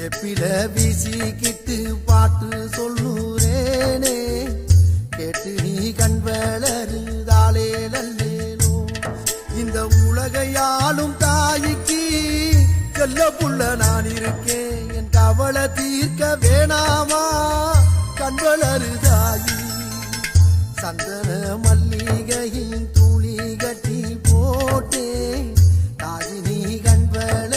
வெப்பில வீசிக்கிட்டு பாட்டு சொல்லுறேனே கேட்டு நீ கண் வளருதாலே நல்லேனோ. இந்த உலகையாளும் தாய்க்கு செல்ல புள்ள நான் இருக்கேன், என் கவலை தீர்